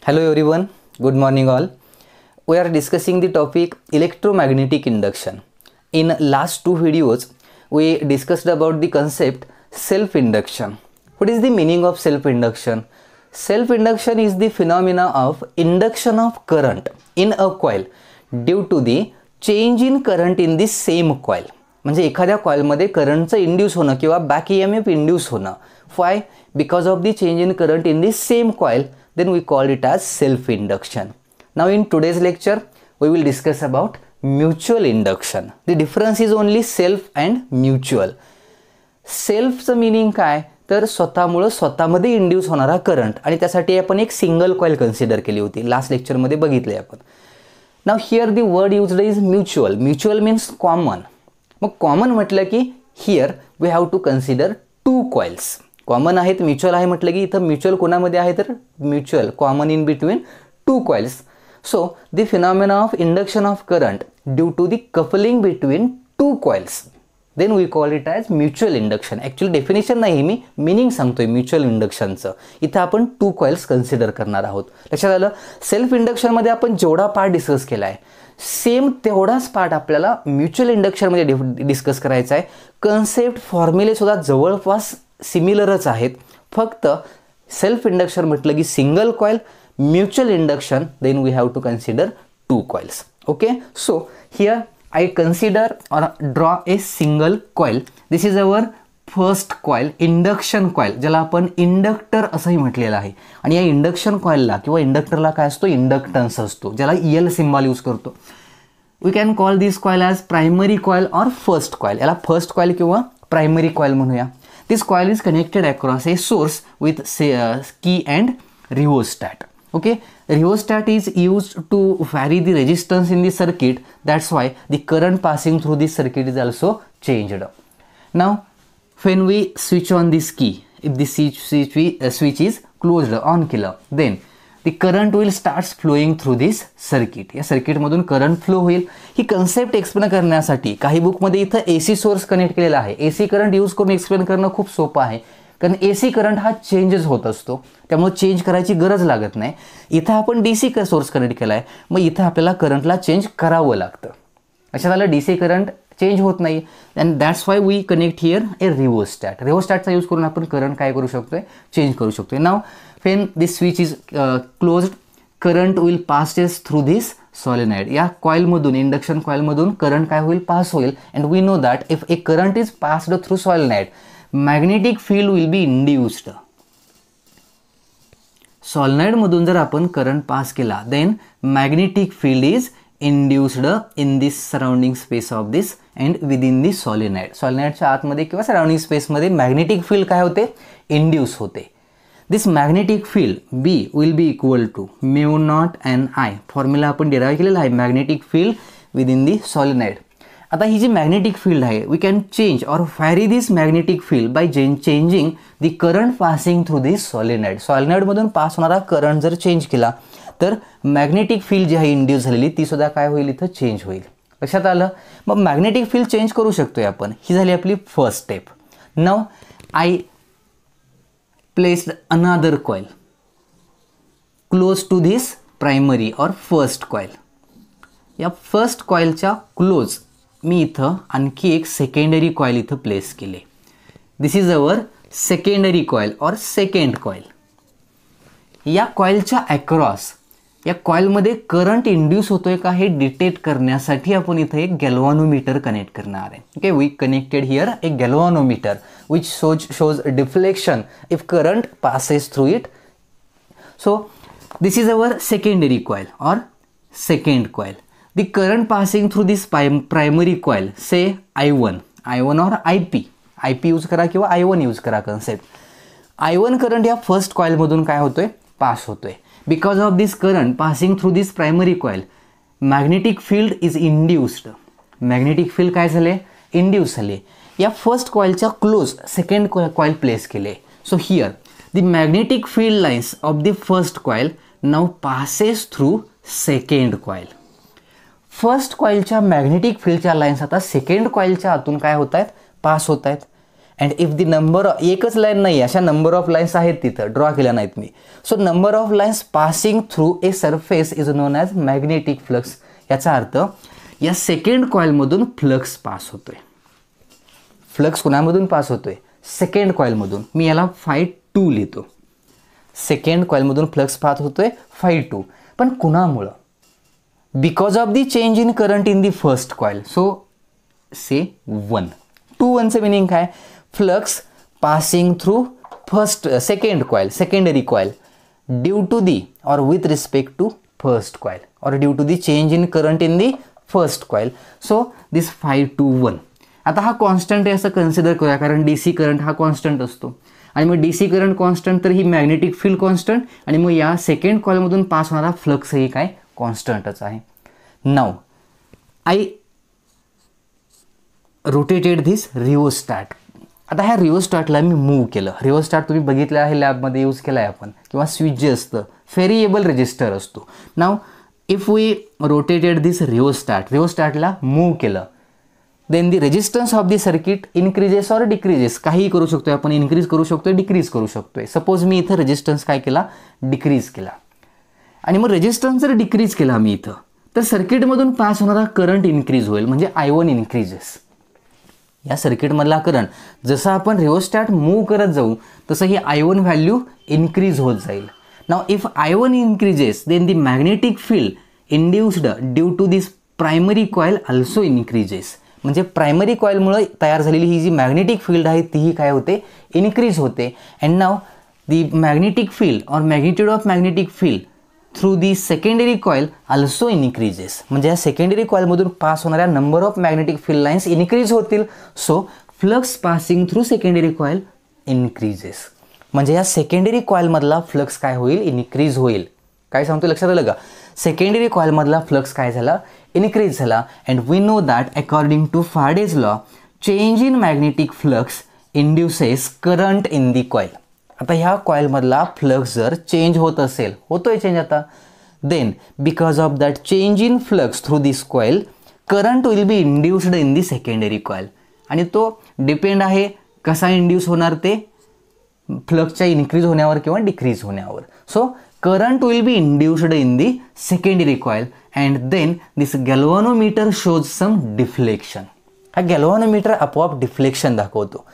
Hello everyone, good morning all. We are discussing the topic electromagnetic induction. In last two videos, we discussed about the concept self-induction. What is the meaning of self-induction? Self-induction is the phenomena of induction of current in a coil due to the change in current in the same coil. म्हणजे एखाद्या कॉइलमध्ये करंटचं induce होणं किंवा back EMF induce होणं. Why? Because of the change in current in the same coil, then we call it as self-induction. Now in today's lecture, we will discuss about mutual induction. The difference is only self and mutual. सेल्फचं meaning काय तर स्वतःमुळे स्वतःमध्ये induce होणारा current आणि त्यासाठी आपण एक single coil consider केली होती. लास्ट लेक्चरमध्ये बघितले आपण. Now here the word used is mutual. Mutual means common. मग कॉमन म्हटलं की here we have to consider two coils. Common आहेत म्युच्युअल आहे म्हटलं की इथं म्युच्युअल कोणामध्ये आहे तर mutual common in between two coils. So the phenomena of induction of current due to the coupling between two coils, then we call it as mutual induction. Actually definition नाही, मी meaning सांगतोय mutual इंडक्शनचं. इथं आपण two coils consider करणार आहोत. लक्षात आलं. Self इंडक्शनमध्ये आपण जेवढा पार्ट डिस्कस केला आहे सेम तेवढाच पार्ट आपल्याला म्युच्युअल इंडक्शनमध्ये डिस्कस करायचा आहे. कन्सेप्ट फॉर्म्युले सुद्धा जवळपास सिमिलरच आहेत. फक्त सेल्फ इंडक्शन म्हटलं की single coil, mutual induction then we have to consider two coils. Okay, so here I consider or draw a single coil. This is our first coil, induction coil, ज्याला आपण inductor असंही म्हटलेलं आहे. आणि या induction कॉइलला किंवा इंडक्टरला काय असतो, इंडक्टन्स असतो, ज्याला EL सिम्बॉल यूज करतो. We can call this coil as primary coil or first coil. याला फर्स्ट कॉइल किंवा प्रायमरी कॉइल म्हणूया. This coil is connected across a source with key and rheostat. Okay, rheostat is used to vary the resistance in the circuit. That's why the current passing through this circuit is also changed. Now when we switch on this key, if the switch is closed on केलं, then the current will starts flowing through this circuit. या circuit मधून current flow होईल. ही concept explain करण्यासाठी काही बुकमध्ये इथं AC source connect केलेला आहे. AC करंट यूज करून एक्सप्लेन करणं खूप सोपं आहे, कारण AC करंट हा चेंजेस होत असतो, त्यामुळे चेंज करायची गरज लागत नाही. इथं आपण DC सोर्स कनेक्ट केला आहे, मग इथं आपल्याला करंटला चेंज करावं लागतं. अशा झालं DC करंट चेंज होत नाही. And that's why we connect here a rheostat. रिओस्टॅटचा यूज करून आपण करंट काय करू शकतोय, चेंज करू शकतोय. Now when this switch is closed, current will passes through this solenoid. या कॉइलमधून, इंडक्शन कॉइलमधून करंट काय होईल, पास होईल. And we know that if a current is passed through solenoid, magnetic field will be induced. Solenoid मधून जर आपण current pass केला, then magnetic field is induced in this surrounding space of this and within the solenoid. सॉलिनॉइडच्या आतमध्ये किंवा surrounding स्पेसमध्ये magnetic field काय होते, induce होते. This magnetic field B will be equal to mu naught n I. Formula आपण derive केलेला आहे, magnetic field within the solenoid. आता ही जी मॅग्नेटिक फील्ड आहे, we can change or vary this magnetic field by changing the current passing through this solenoid. सॉलिनॉइडमधून pass होणारा current जर चेंज केला तर मॅग्नेटिक फील्ड जी आहे इंड्यूस झालेली ती सुद्धा काय होईल, इथं चेंज होईल. लक्षात आलं. मग मॅग्नेटिक फील्ड चेंज करू शकतोय आपण. ही झाली आपली first step. Now I placed another coil close to this primary or first coil. या फर्स्ट कॉइलच्या क्लोज मी इथं आणखी एक सेकंडरी कॉइल इथं प्लेस केले. This is our secondary coil or second coil. या कॉइलच्या अक्रॉस, या कॉइलमध्ये करंट इंड्यूस होतोय का हे डिटेक्ट करण्यासाठी आपण इथं एक गॅल्व्हॅनोमीटर कनेक्ट करणार आहे. Okay, we connected here a galvanometer which shows deflection if current passes through it. So this is our secondary coil or second coil. The current passing through this primary coil, say I1 or IP use करा किंवा I1 use करा concept. I1 current या first कॉइलमधून काय होतोय, pass होतोय. Because of this current passing through this primary coil, magnetic field is induced. Magnetic field काय झाले, induce झाले. या फर्स्ट कॉइलच्या क्लोज सेकंड कॉइल प्लेस केले. So here the magnetic field lines of the first coil now passes through second coil. First कॉइलच्या magnetic फील्डच्या lines आता second कॉइलच्या आतून काय होत आहेत, पास होत आहेत. अँड इफ द नंबर एकच लाईन नाही, अशा नंबर ऑफ लाईन्स आहेत तिथं, ड्रॉ केल्या नाहीत मी. So number of lines passing through a surface is known as magnetic flux. याचा अर्थ या सेकंड कॉइलमधून फ्लक्स पास होतोय. फ्लक्स कुणामधून पास होतोय? सेकंड कॉइलमधून. मी याला Φ2 लिहितो. सेकंड कॉइलमधून फ्लक्स पास होतोय Φ2. पण कुणामुळं? Because of the change in current in the first coil. So say 1. 2-1चं मिनिंग काय? Flux passing through second coil, secondary coil, due to the or with respect to first coil or due to the change in current in the first coil. So this Φ2 आता हा constant आहे असं consider करूया, कारण DC current हा constant असतो. आणि मग DC करंट कॉन्स्टंट तर ही मॅग्नेटिक फील्ड कॉन्स्टंट, आणि मग या सेकंड कॉइलमधून पास होणारा फ्लक्सही काय कॉन्स्टंटच आहे. नाव आय रोटेटेड धिस रिओस्टॅट. आता ह्या रिओस्टॅटला मी मूव्ह केलं. रिओस्टॅट तुम्ही बघितलं आहे, लॅबमध्ये यूज केला आहे आपण, किंवा स्विच जे असतं व्हेरिएबल रेजिस्टर असतो. Now if we rotated this रिओस्टॅटला मूव्ह केलं, then the resistance of the circuit increases or decreases. काहीही करू शकतोय आपण, इन्क्रीज करू शकतोय, डिक्रीज करू शकतोय. सपोज मी इथं रेजिस्टन्स काय केला? डिक्रीज केला. आणि मग रेजिस्टन्स जर डिक्रीज केला मी इथं, तर सर्किटमधून पास होणारा करंट इन्क्रीज होईल, म्हणजे I1 इन्क्रीजेस. या सर्किटमधला करंट जसं आपण रिओस्टॅट मूव्ह करत जाऊ तसं ही I1 व्हॅल्यू इन्क्रीज होत जाईल. Now if I1 increases, then the magnetic field induced due to this primary coil also increases. म्हणजे प्रायमरी कॉइलमुळे तयार झालेली ही जी मॅग्नेटिक फील्ड आहे तीही काय होते? इन्क्रीज होते. And now the magnetic field or magnitude of magnetic field through the secondary coil also increases. म्हणजे या सेकंडरी कॉइलमधून पास होणाऱ्या number of magnetic field lines increase होतील. So flux passing through secondary coil increases. म्हणजे या secondary कॉइलमधला flux काय होईल? Increase होईल. काय सांगतो लक्षात आलं का? सेकंडरी कॉइलमधला फ्लक्स काय झाला? इन्क्रीज झाला. And we know that according to Faraday's law, change in magnetic flux induces current in the coil. आता ह्या कॉइलमधला फ्लक्स जर चेंज होत असेल, होतोय चेंज आता, then because of that change in flux through this coil, current will be induced in the secondary coil. आणि तो depend आहे कसा इंड्यूस होणार ते? फ्लक्सच्या इन्क्रीज होण्यावर किंवा डिक्रीज होण्यावर. So current will be induced in the secondary coil and then this galvanometer shows some deflection. हा गॅल्व्हॅनोमीटर आपोआप डिफ्लेक्शन दाखवतो.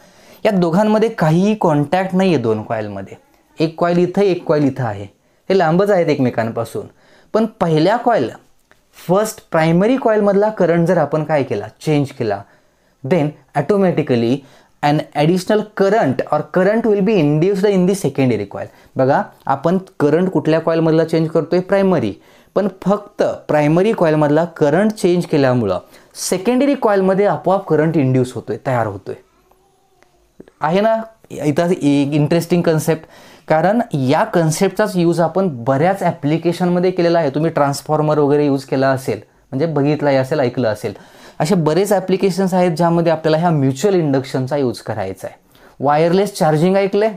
या दोघांमध्ये काहीही कॉन्टॅक्ट नाही आहे दोन कॉइलमध्ये. एक कॉइल इथं, एक कॉइल इथं आहे, हे लांबच आहेत एकमेकांपासून. पण पहिल्या कॉइल, फर्स्ट प्रायमरी कॉइलमधला करंट जर आपण काय केला? चेंज केला, देन ऑटोमॅटिकली अन ॲडिशनल करंट और current will be induced in the secondary coil. बघा, आपण करंट कुठल्या कॉइलमधला चेंज करतोय? प्रायमरी. पण फक्त प्रायमरी कॉइलमधला करंट चेंज केल्यामुळं सेकंडरी कॉइलमध्ये आपोआप करंट इंड्यूस होतोय, तयार होतोय. आहे ना इथं इंटरेस्टिंग कन्सेप्ट? कारण या कन्सेप्टचाच यूज आपण बऱ्याच ॲप्लिकेशनमध्ये केलेला आहे. तुम्ही ट्रान्सफॉर्मर वगैरे यूज केला असेल, म्हणजे बघितलं असेल, ऐकलं असेल. असे बरेच ॲप्लिकेशन्स आहेत ज्यामध्ये आपल्याला ह्या म्युच्युअल इंडक्शनचा यूज करायचा आहे. वायरलेस चार्जिंग ऐकले?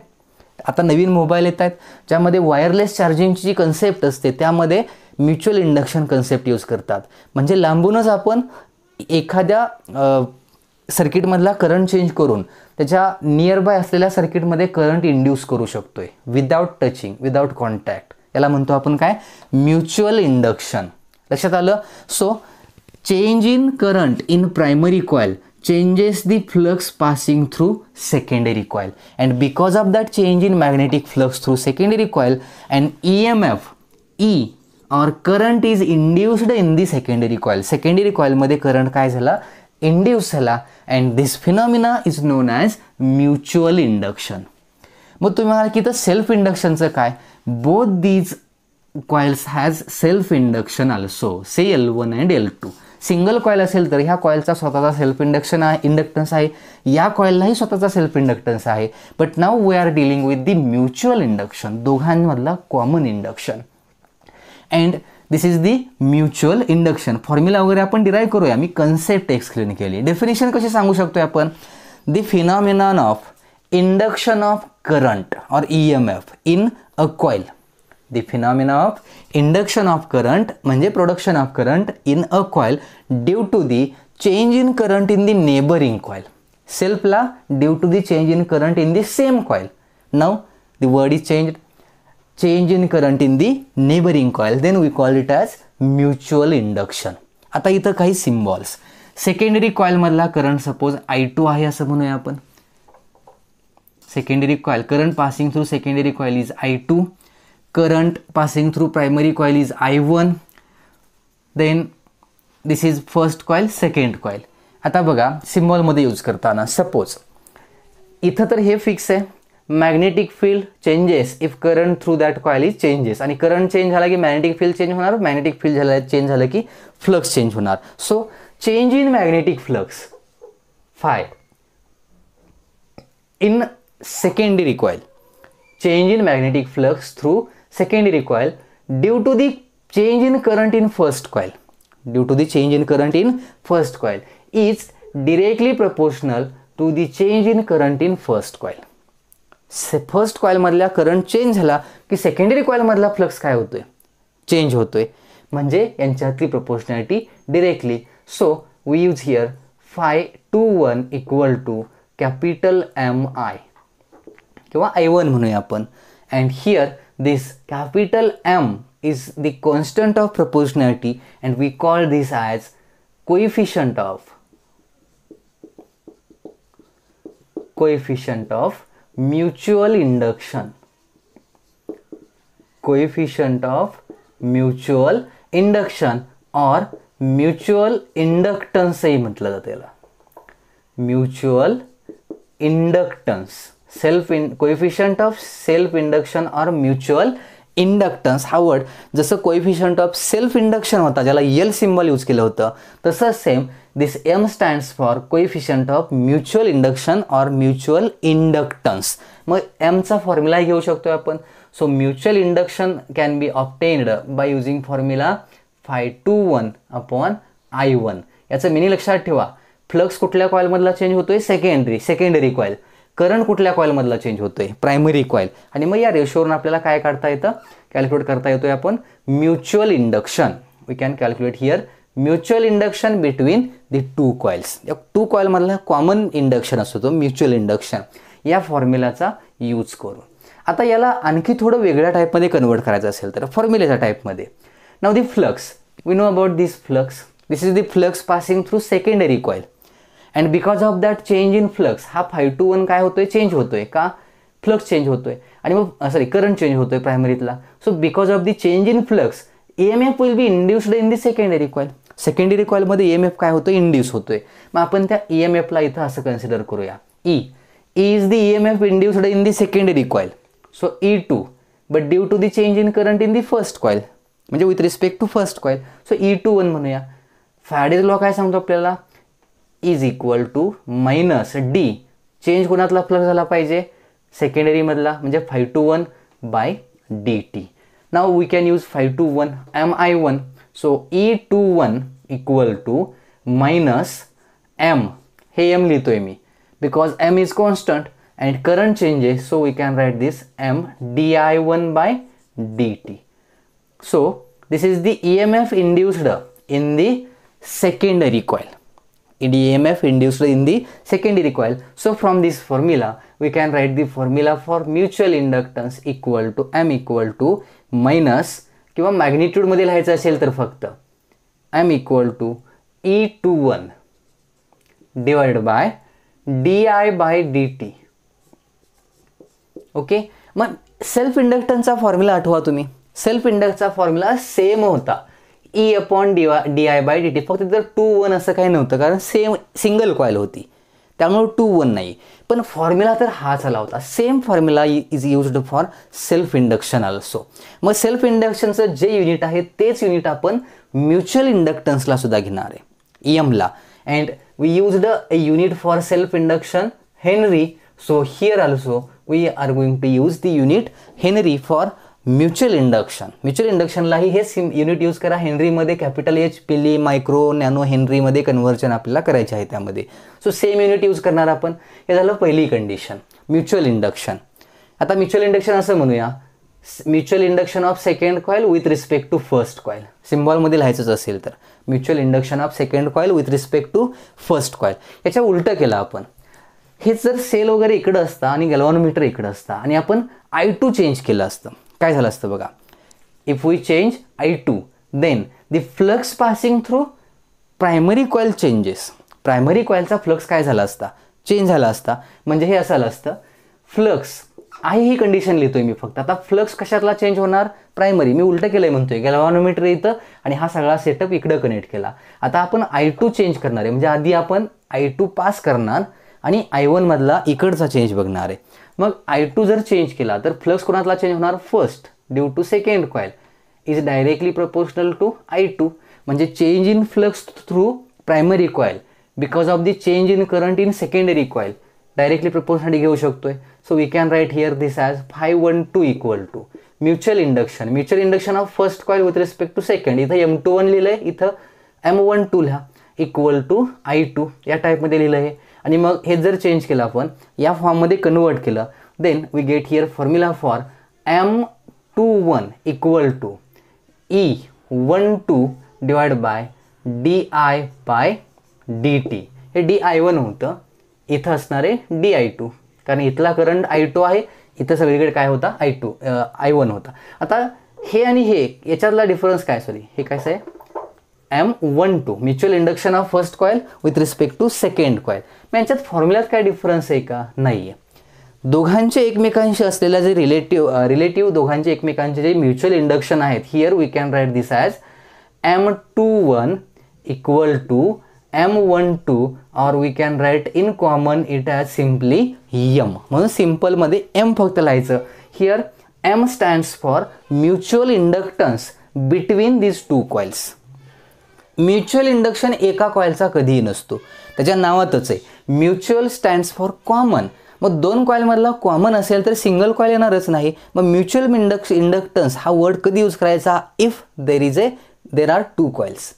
आता नवीन मोबाईल येत आहेत ज्यामध्ये वायरलेस चार्जिंगची जी कन्सेप्ट असते त्यामध्ये म्युच्युअल इंडक्शन कन्सेप्ट यूज करतात. म्हणजे लांबूनच आपण एखाद्या सर्किटमधला करंट चेंज करून त्याच्या नियर बाय असलेल्या सर्किटमध्ये करंट इंड्यूस करू शकतोय विदाउट टचिंग, विदाउट कॉन्टॅक्ट. याला म्हणतो आपण काय? Mutual induction. लक्षात आलं? So change in current in primary coil changes the flux passing through secondary coil, and because of that change in magnetic flux through secondary coil, an EMF E or current is induced in the secondary coil. Secondary coil मध्ये current काय झाला? induce झाला, and this phenomena is known as mutual induction. मग तुम्ही म्हणाल की तर self इंडक्शनचं काय? both these coils has self induction also, say L1 and L2. Single coil असेल तर ह्या कॉइलचा स्वतःचा सेल्फ इंडक्टन्स आहे, या कॉइललाही स्वतःचा सेल्फ इंडक्टन्स आहे. But now we are dealing with the mutual induction, दोघांमधला common induction. And this is the mutual induction. Formula वगैरे आपण डिराईव्ह करूया, मी कन्सेप्ट एक्सप्लेन केली. डेफिनेशन कशी सांगू शकतोय आपण? The phenomenon of induction of current or EMF in a coil. The phenomena of induction of current म्हणजे production of current in a coil due to the change in current in the neighboring coil. सेल्फला due to the change in current in the same coil. Now the word is changed. Change in current in the neighbouring coil, then we call it as mutual induction. आता इथं काही symbols. Secondary कॉइलमधला current suppose I2 आहे असं म्हणूया आपण. Secondary coil, current passing through secondary coil is I2, current passing through primary coil is I1, then this is first coil, second coil. आता बघा सिम्बॉलमध्ये यूज करताना सपोज इथं तर हे फिक्स आहे, magnetic field changes if current through that coil is changes. आणि current change झाला की मॅग्नेटिक फील्ड चेंज होणार, मॅग्नेटिक फील्ड चेंज झालं की फ्लक्स चेंज होणार. So change in magnetic flux five in secondary coil, change in magnetic flux through secondary coil due to the change in current in first coil, due to the change in current in first coil is directly proportional to the change in current in first coil. First coil मधला current change झाला की secondary coil मधला flux काय होतोय, change होतोय. म्हणजे यांच्यातली proportionality directly. So we use here phi21 equal to capital MI किंवा I1 म्हणूया आपण. And here this capital M is the constant of proportionality and we call this as coefficient of mutual induction, coefficient of mutual induction or mutual inductance ही म्हटलं जातं याला. mutual inductance, coefficient of self induction or mutual inductance. हा word जसं coefficient of self induction होता ज्याला L symbol use केलं होतं, तसं same this M stands for coefficient of mutual induction or mutual inductance. मग M चा फॉर्म्युला घेऊ शकतो आपण. So mutual induction can be obtained by using formula phi21 upon I1. याचं मिनिंग लक्षात ठेवा. फ्लक्स कुठल्या कॉइलमधला चेंज होतोय, सेकंडरी कॉइल. करंट कुठल्या कॉइलमधला चेंज होतोय, प्रायमरी कॉइल. आणि मग या रेशोवरून आपल्याला काय काढता येतं, कॅल्क्युलेट करता येतोय आपण mutual induction. We can calculate here mutual induction between the two coils. या टू कॉइलमधला कॉमन इंडक्शन असतो तो म्युच्युअल इंडक्शन. या फॉर्म्युलाचा यूज करून आता याला आणखी थोडं वेगळ्या टाईपमध्ये कन्वर्ट करायचं असेल तर फॉर्म्युलेच्या टाईपमध्ये. Now the flux, we know about this flux. This is the flux passing through secondary coil and because of that change in flux हा phi21 काय होतोय, चेंज होतोय. का, फ्लक्स चेंज होतोय आणि मग करंट चेंज होतोय प्रायमरीतला. So because of the change in flux EMF will be induced in the secondary coil. Secondary कॉइलमध्ये EMF काय होतोय, इंड्यूस होतोय. मग आपण त्या EMFला इथं असं कन्सिडर करूया, E is the EMF induced in the secondary coil. So E2, but due to the change in current in the first coil, म्हणजे with respect to first coil, so E21 म्हणूया. Faraday's law काय सांगतो आपल्याला, is equal to minus D. Change कोणातला flux झाला पाहिजे, secondary मधला, म्हणजे phi21 by dt. Now we can use phi21 MI1. So E21 equal to minus M. हे M लिहितोय मी because M is constant and current changes, so we can write this M di1 by dt. So this is the EMF induced in the secondary coil. EMF induced in the secondary coil. So from this formula we can write the formula for mutual inductance equal to M equal to minus किंवा magnitude मध्ये लिहायचं असेल तर फक्त M equal to E21 divided by di by dt. Okay. मग self इंडक्टन्सचा formula आठवा तुम्ही. Self इंडक्टचा formula same होता, E upon di by dt. फक्त जर 2-1 असं काही नव्हतं कारण सेम सिंगल कॉइल होती त्यामुळे 2-1 नाही. पण फॉर्म्युला तर हाच आला होता. Same formula is used for self induction also. मग सेल्फ इंडक्शनचं जे युनिट आहे तेच युनिट आपण म्युच्युअल इंडक्टन्सला सुद्धा घेणार आहे, EMला. And we used a unit for self induction Henry. So here also we are going to use the unit Henry for mutual induction. Mutual induction लाही हे युनिट यूज करा. हेनरी मध्ये कॅपिटल H, पिली, micro, nano, Henry मध्ये conversion आपल्याला करायचे आहे त्यामध्ये. सो सेम युनिट यूज करणार आपण. हे झालं पहिली कंडिशन, म्युच्युअल इंडक्शन. आता म्युच्युअल इंडक्शन असं म्हणूया, mutual induction of second coil with respect to first coil. सिम्बॉलमध्ये लिहायचंच असेल तर mutual induction of second coil with respect to first coil. याच्या उलटं केलं आपण. हेच जर सेल वगैरे इकडं असतं आणि गॅल्व्हॅनोमीटर इकडं असतं आणि आपण I2 चेंज केलं असतं, काय झालं असतं बघा. If we change I2 then the flux passing through primary coil changes. Primary कॉईलचा फ्लक्स काय झाला असता, चेंज झाला असता. म्हणजे हे असं आलं असतं फ्लक्स आहे, ही कंडिशन लिहितोय मी फक्त. आता फ्लक्स कशातला चेंज होणार, प्रायमरी. मी उलटं केलंय म्हणतोय, गॅल्व्हॅनोमीटर इथं आणि हा सगळा सेटअप इकडं कनेक्ट केला. आता आपण I2 चेंज करणार आहे, म्हणजे आधी आपण I2 पास करणार आणि I1 मधला इकडचा चेंज बघणार आहे. मग I2 जर चेंज केला तर फ्लक्स कोणातला चेंज होणार, first due to second coil is directly proportional to I2. म्हणजे change in flux through primary coil because of the change in current in secondary coil directly proportionally घेऊ शकतोय. So we can write here this as Φ12 equal to mutual induction. Mutual induction of first coil with respect to second. इथं M21 लिहिलंय, इथं M12 लिहा, equal to I2 या टाईपमध्ये लिहिलं आहे. आणि मग हे जर चेंज केलं आपण या फॉर्ममध्ये कन्वर्ट केलं then we get here formula for M21 equal to E12 divide by di/dt. हे di1 होतं, इथं असणार आहे di2 कारण इथला करंट I2 आहे, इथं सगळीकडे काय होता I1 होता. आता हे आणि हे याच्यातला डिफरन्स काय, सॉरी हे काय आहे M12 mutual induction of first coil with respect to second coil. मग यांच्यात फॉर्म्युल्यात काय डिफरन्स आहे का, नाही आहे. दोघांचे एकमेकांशी असलेल्या जे रिलेटिव्ह दोघांचे एकमेकांचे जे म्युच्युअल इंडक्शन आहेत, here we can write this as M21 equal to M12 or we can write in common it as simply M. म्हणून सिम्पलमध्ये M फक्त लिहायचं. Here M stands for mutual inductance between these two coils. Mutual induction एका कॉईलचा कधीही नसतो, त्याच्या नावातच आहे. Mutual stands for common. मग दोन कॉईलमधला कॉमन असेल तर सिंगल कॉईल येणारच नाही. मग म्युच्युअल इंडक्टन्स हा वर्ड कधी यूज करायचा, if there are two coils.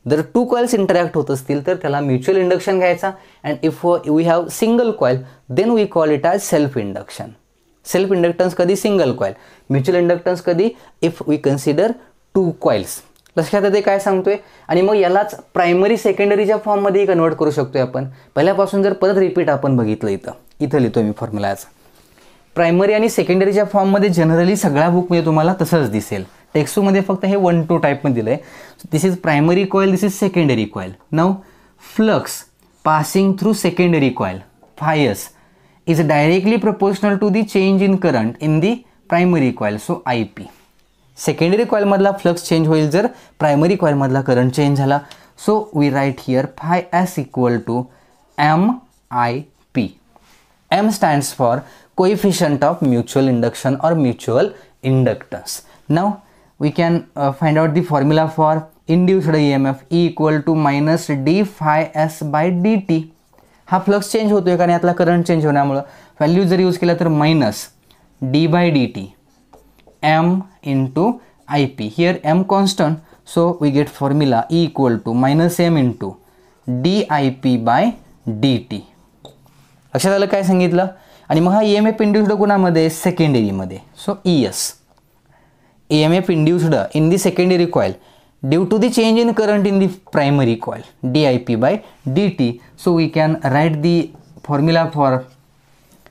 जर टू कॉइल्स इंटरॅक्ट होत असतील तर त्याला म्युच्युअल इंडक्शन घ्यायचा. And if we have single coil then we call it as self induction. Self inductance कधी, सिंगल कॉईल. म्युच्युअल इंडक्टन्स कधी, if we consider two coils. लक्षात येते काय सांगतोय. आणि मग यालाच प्रायमरी सेकंडरीच्या फॉर्ममध्येही कन्वर्ट करू शकतोय आपण. पहिल्यापासून जर परत रिपीट आपण बघितलं इथं लिहितोय मी फॉर्म्युलाचा. प्रायमरी आणि सेकंडरीच्या फॉर्ममध्ये जनरली सगळ्या बुकमध्ये तुम्हाला तसंच दिसेल. टेक्स्टबुकमध्ये फक्त हे 1-2 टाईपमध्ये दिलं आहे. This is primary coil, this is secondary coil. Now flux passing through secondary coil Φs is directly proportional to the change in current in the primary coil, so IP. Secondary coil मधला flux change होईल जर primary coil मधला current change झाला. So we write here Φs equal to MIP. M stands for coefficient of mutual induction or mutual inductance. Now we can find out the formula for induced EMF E equal to minus d Φs by dt. हा flux change होतोय कारण यातला current change होण्यामुळे. Value जर use केला तर minus d by dt M into IP. Here M constant, so we get formula E equal to minus M into dIP by dt. लक्षात आलं काय सांगितलं. आणि मग हा EMF इंड्युस्ड कोणामध्ये, सेकंडरीमध्ये. So ES EMF induced in the secondary coil due to the change in current in the primary coil dIP by dt. So we can write the formula for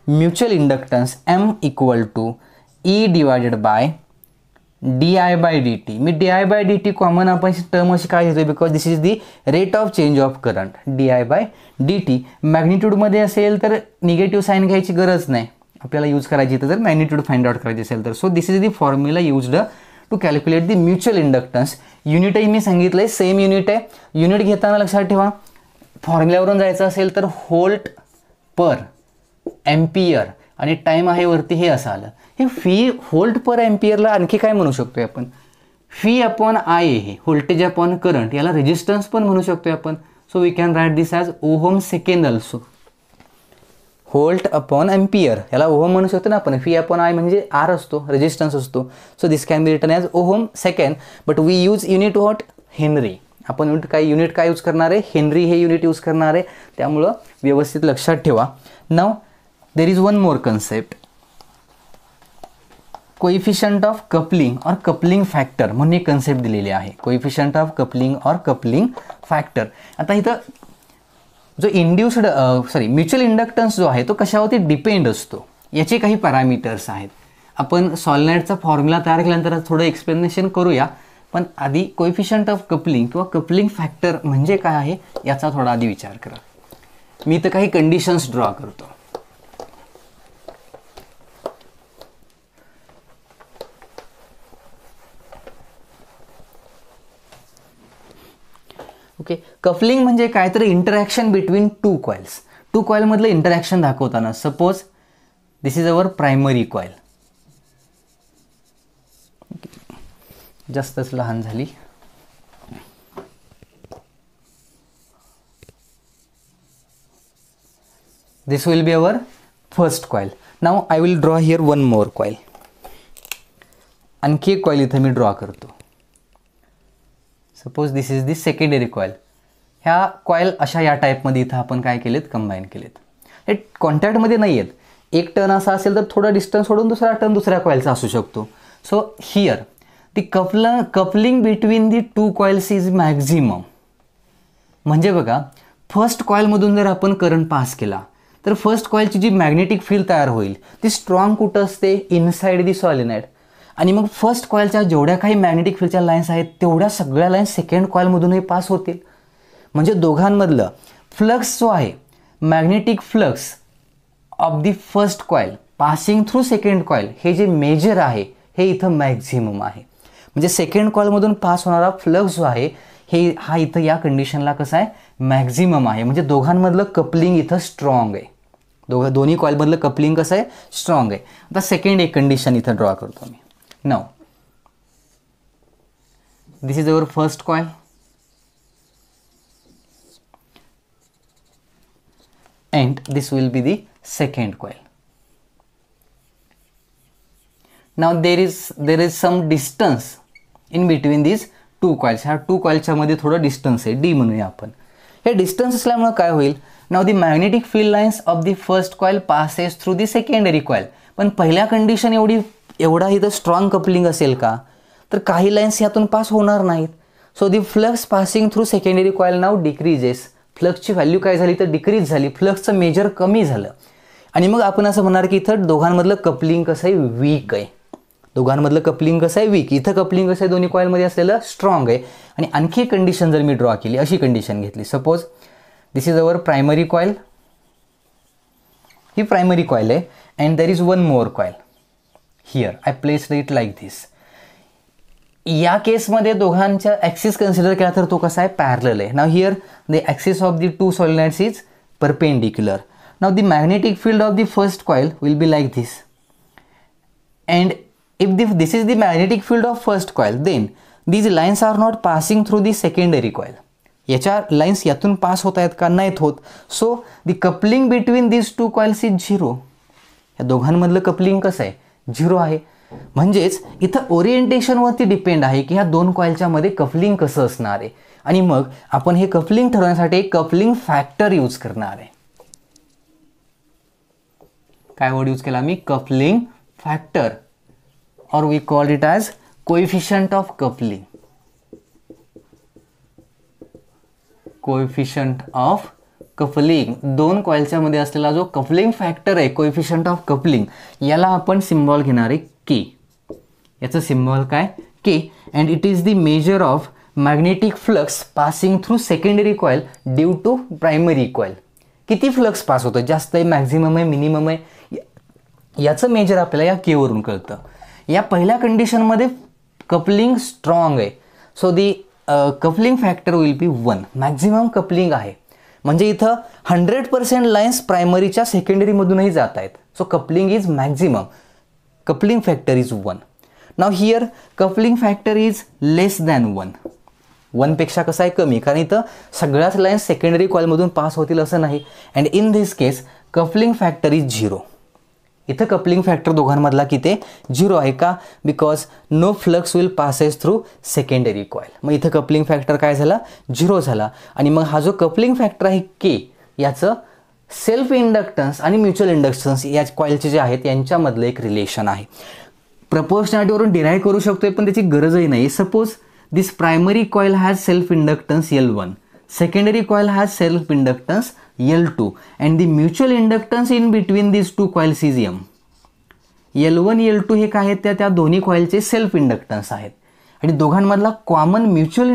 mutual inductance M equal to E divided by di by dt. Me di by dt common आपण term अशी काय घेतोय because this is the rate of change of current. di by dt मॅग्निट्यूडमध्ये असेल तर negative sine घ्यायची गरज नाही आपल्याला यूज करायची तर जर मॅग्निट्यूड फाइंड आउट करायची असेल तर. So this is the formula used to calculate the mutual inductance. युनिटही मी सांगितलंय सेम युनिट आहे. युनिट घेताना लक्षात ठेवा फॉर्म्युल्यावरून जायचं असेल तर व्होल्ट पर एम्पियर आणि टाइम आहे वरती हे असं आलं. हे फी व्होल्ट पर एम्पियरला आणखी काय म्हणू शकतोय आपण, फी अपॉन आय हे व्होल्टेज अपॉन करंट, याला रेजिस्टन्स पण म्हणू शकतोय आपण. So we can write this as ohm second also. Volt upon ampere याला ओहम म्हणू शकतो ना आपण. फी अपॉन आय म्हणजे आर असतो, रेजिस्टन्स असतो. So this can be written as ohm second. But we use unit what, henry. आपण unit काय यूज करणार आहे, हेनरी हे युनिट यूज करणार आहे. त्यामुळं व्यवस्थित लक्षात ठेवा. Now there is one more concept, coefficient of coupling और कपलिंग फॅक्टर म्हणून एक कन्सेप्ट दिलेली आहे. कोइफिशियंट ऑफ कपलिंग और कपलिंग फॅक्टर. आता इथं जो इंड्युस्ड म्युच्युअल इंडक्टन्स जो आहे तो कशावरती डिपेंड असतो, याचे काही पॅरामीटर्स आहेत. आपण सॉलिनॉइडचा फॉर्म्युला तयार केल्यानंतर थोडं एक्सप्लेनेशन करूया, पण आधी कोएफिशियंट ऑफ कपलिंग किंवा कपलिंग फॅक्टर म्हणजे काय आहे याचा थोडा आधी विचार करा. मी इथं काही कंडिशन्स ड्रॉ करतो. ओके, कपलिंग म्हणजे काय तर interaction between two coils. Two कॉइलमधलं इंटरॅक्शन दाखवताना suppose this is our primary coil. जास्तच लहान झाली. This will be our first coil. Now I will draw here one more coil. आणखी एक कॉइल इथं मी ड्रॉ करतो. Suppose this is the secondary coil. ह्या कॉइल अशा या टाईपमध्ये इथं आपण काय केलेत, कंबाईन केलेत. हे कॉन्टॅक्टमध्ये नाही आहेत. एक टर्न असा असेल तर थोडा डिस्टन्स सोडून दुसरा टर्न दुसऱ्या कॉइलचा असू शकतो. So here the coupling between the two coils is maximum. म्हणजे बघा, फर्स्ट कॉइलमधून जर आपण करंट पास केला तर फर्स्ट कॉइलची जी मॅग्नेटिक फील्ड तयार होईल ती स्ट्रॉंग कुठं असते, इनसाइड दी सॉलिनॉइड. आणि मग फर्स्ट कॉइलच्या जेवढ्या काही मॅग्नेटिक फील्डच्या लाईन्स आहेत तेवढ्या सगळ्या लाईन्स सेकंड कॉइलमधूनही पास होतील. म्हणजे दोघांमधलं फ्लक्स जो आहे, magnetic flux of the first coil passing through second coil, हे जे मेजर आहे हे इथं मॅक्झिमम आहे. म्हणजे सेकंड कॉइलमधून पास होणारा फ्लक्स जो आहे हा इथं या कंडिशनला कसा आहे, मॅक्झिमम आहे. म्हणजे दोघांमधलं कपलिंग इथं स्ट्रॉंग आहे. दोन्ही कॉइलमधलं कपलिंग कसं आहे, स्ट्रॉंग आहे. आता सेकंड एक कंडिशन इथं ड्रॉ करतो मी. Now, this is our first coil and this will be the second coil. Now there is some distance in between these two coils. ह्या टू कॉइलच्या मध्ये थोडं डिस्टन्स आहे, डी म्हणूया आपण. हे डिस्टन्स असल्यामुळे काय होईल, now the magnetic field lines of the first coil passes through the secondary coil. पण पहिल्या कंडिशन एवढा इथं स्ट्रॉंग कपलिंग असेल का, तर काही लाईन्स यातून पास होणार नाहीत. So the flux passing through secondary coil now decreases. फ्लक्सची व्हॅल्यू काय झाली तर डिक्रीज झाली, फ्लक्सचं मेजर कमी झालं. आणि मग आपण असं म्हणणार की इथं दोघांमधलं कपलिंग कसं आहे, वीक आहे. दोघांमधलं कपलिंग कसं आहे, वीक. इथं कपलिंग कसं आहे, दोन्ही कॉइलमध्ये असलेलं स्ट्रॉंग आहे. आणि आणखी कंडिशन जर मी ड्रॉ केली, अशी कंडिशन घेतली, suppose this is our primary coil. ही प्रायमरी कॉइल आहे and there is one more coil. Here I placed it like this. या केसमध्ये दोघांच्या ॲक्सिस कन्सिडर केला तर तो कसा आहे, पॅरलल आहे. Now here the axis of the two solenoids is perpendicular. Now the magnetic field of the first coil will be like this. And if this is the magnetic field of first coil, then these lines are not passing through the secondary coil. याच्या lines यातून pass होत आहेत का, नाहीत होत. So the coupling between these two coils is zero. या दोघांमधलं coupling कसं आहे, झिरो आहे. म्हणजेच इथं ओरिएंटेशनवरती डिपेंड आहे की ह्या दोन कॉइलच्या मध्ये कपलिंग कसं असणार आहे. आणि मग आपण हे कपलिंग ठरवण्यासाठी एक कपलिंग फॅक्टर यूज करणार आहे. काय वर्ड यूज केला मी, coupling factor, or we call it as coefficient of coupling. Coefficient of coupling, दोन कॉइलच्या मध्ये असलेला जो कपलिंग फॅक्टर आहे, कोएफिशिएंट ऑफ कपलिंग, याला आपण सिम्बॉल घेणार आहे के. याचं सिम्बॉल काय, K. And it is the measure of magnetic flux passing through secondary coil due to primary coil. किती फ्लक्स पास होतो, जास्त आहे, मॅक्झिमम आहे, मिनिमम आहे, याचं मेजर आपल्याला या के वरून कळतं. या पहिल्या कंडिशनमध्ये कपलिंग स्ट्रॉंग आहे. So the coupling factor will be 1. Maximum coupling आहे म्हणजे इथं 100% लाईन्स प्रायमरीच्या सेकंडरीमधूनही जात आहेत. So coupling is maximum. Coupling factor is 1. Now here coupling factor is less than 1. 1 पेक्षा कसं आहे, कमी, कारण इथं सगळ्याच लाईन्स सेकंडरी कॉइलमधून पास होतील असं नाही. And in this case coupling factor is 0. इथं कपलिंग फॅक्टर दोघांमधला किती, 0 आहे का, because no flux will passes through secondary coil. मग इथं कपलिंग फॅक्टर काय झाला, 0 झाला. आणि मग हा जो कपलिंग फॅक्टर आहे के, याचं सेल्फ इंडक्टन्स आणि म्युच्युअल इंडक्टन्स या कॉइलचे जे आहेत यांच्यामधलं एक रिलेशन आहे. प्रपोर्शनॅलिटीवरून डिराईव्ह करू शकतोय पण त्याची गरजही नाही. Suppose this primary coil has self inductance L1, secondary coil has self inductance L2 and the mutual inductance in between these two coils is M. L1 L2 हे काय आहेत त्या दोन्ही कॉइलचे सेल्फ इंडक्टन्स आहेत आणि दोघांमधला कॉमन म्युच्युअल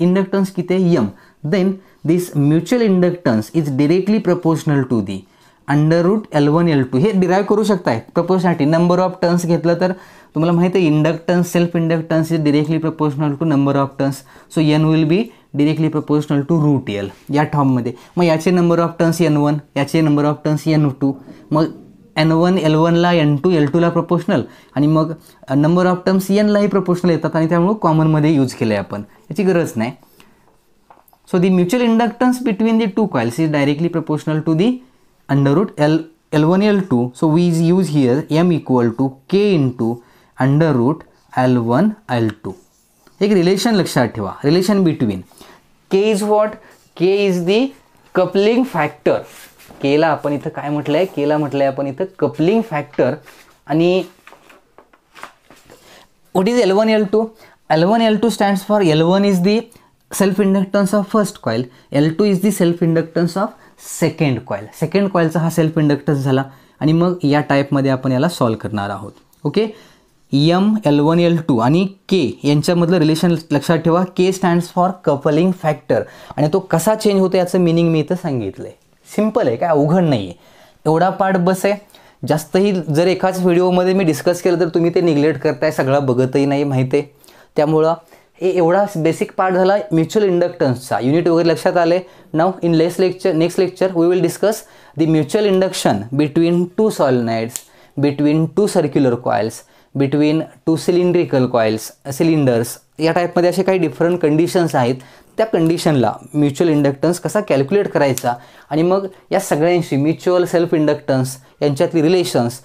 इंडक्टन्स किती आहे M. Then this mutual inductance is directly proportional to the under root L1 L2. हे डिराईव्ह करू शकताय प्रपोर्शनॅलिटी. नंबर ऑफ टर्न्स घेतलं तर तुम्हाला माहिती आहे inductance self inductance is directly proportional to number of turns. So N will be directly proportional to root L या फॉर्ममध्ये. मग याचे नंबर ऑफ टर्न्स N1, याचे नंबर ऑफ टर्न्स N2. मग N1 L1ला N2 L2ला प्रपोर्शनल आणि मग नंबर ऑफ टर्म्स Nलाही प्रपोर्शनल येतात आणि त्यामुळे कॉमनमध्ये यूज केलं आहे आपण, याची गरज नाही. So the mutual inductance between the two coils is directly proportional to the under root L1 L2. So we use here M equal to K into under root L1 L2. एक relation लक्षात ठेवा, relation between K is what, K is the coupling factor. केला आपण इथं काय म्हटलं आहे, केला म्हटलं आहे आपण इथं कपलिंग फॅक्टर. आणि what is L1 L2? L1 L2 stands for L1 is the self inductance of first coil, L2 is the self inductance of second coil. Second कॉइलचा हा सेल्फ इंडक्टन्स झाला आणि मग या टाईपमध्ये आपण याला सॉल्व करणार आहोत. ओके, M L1 L2 आणि K यांच्यामधलं रिलेशन लक्षात ठेवा. K stands for coupling factor आणि तो कसा चेंज होतो याचं मिनिंग मी इथं सांगितलं आहे. सिम्पल आहे, काय अवघड नाही आहे. एवढा पार्ट बस आहे. जास्तही जर एकाच व्हिडिओमध्ये मी डिस्कस केलं तर तुम्ही ते निग्लेक्ट करताय, सगळं बघतही नाही माहिती आहे. त्यामुळं हे एवढा बेसिक पार्ट झाला म्युच्युअल इंडक्टन्सचा. युनिट वगैरे लक्षात आले. Now in next lecture we will discuss the mutual induction between two solenoids, between two circular coils, between two cylindrical coils, cylinders. या टाईपमध्ये असे काही डिफरंट कंडिशन्स आहेत. त्या कंडिशनला म्युच्युअल इंडक्टन्स कसा कॅल्क्युलेट करायचा आणि मग या सगळ्यांशी म्युच्युअल सेल्फ इंडक्टन्स यांच्यातली रिलेशन्स.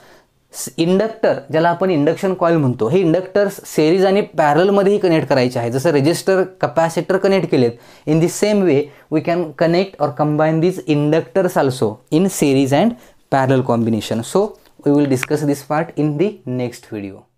इंडक्टर ज्याला आपण इंडक्शन कॉईल म्हणतो, हे इंडक्टर्स सेरीज आणि पॅरलमध्येही कनेक्ट करायचे आहे. जसं रेजिस्टर कपॅसिटर कनेक्ट केलेत, in the same way we can connect or combine these inductors also in series and parallel combination. So we will discuss this part in the next video.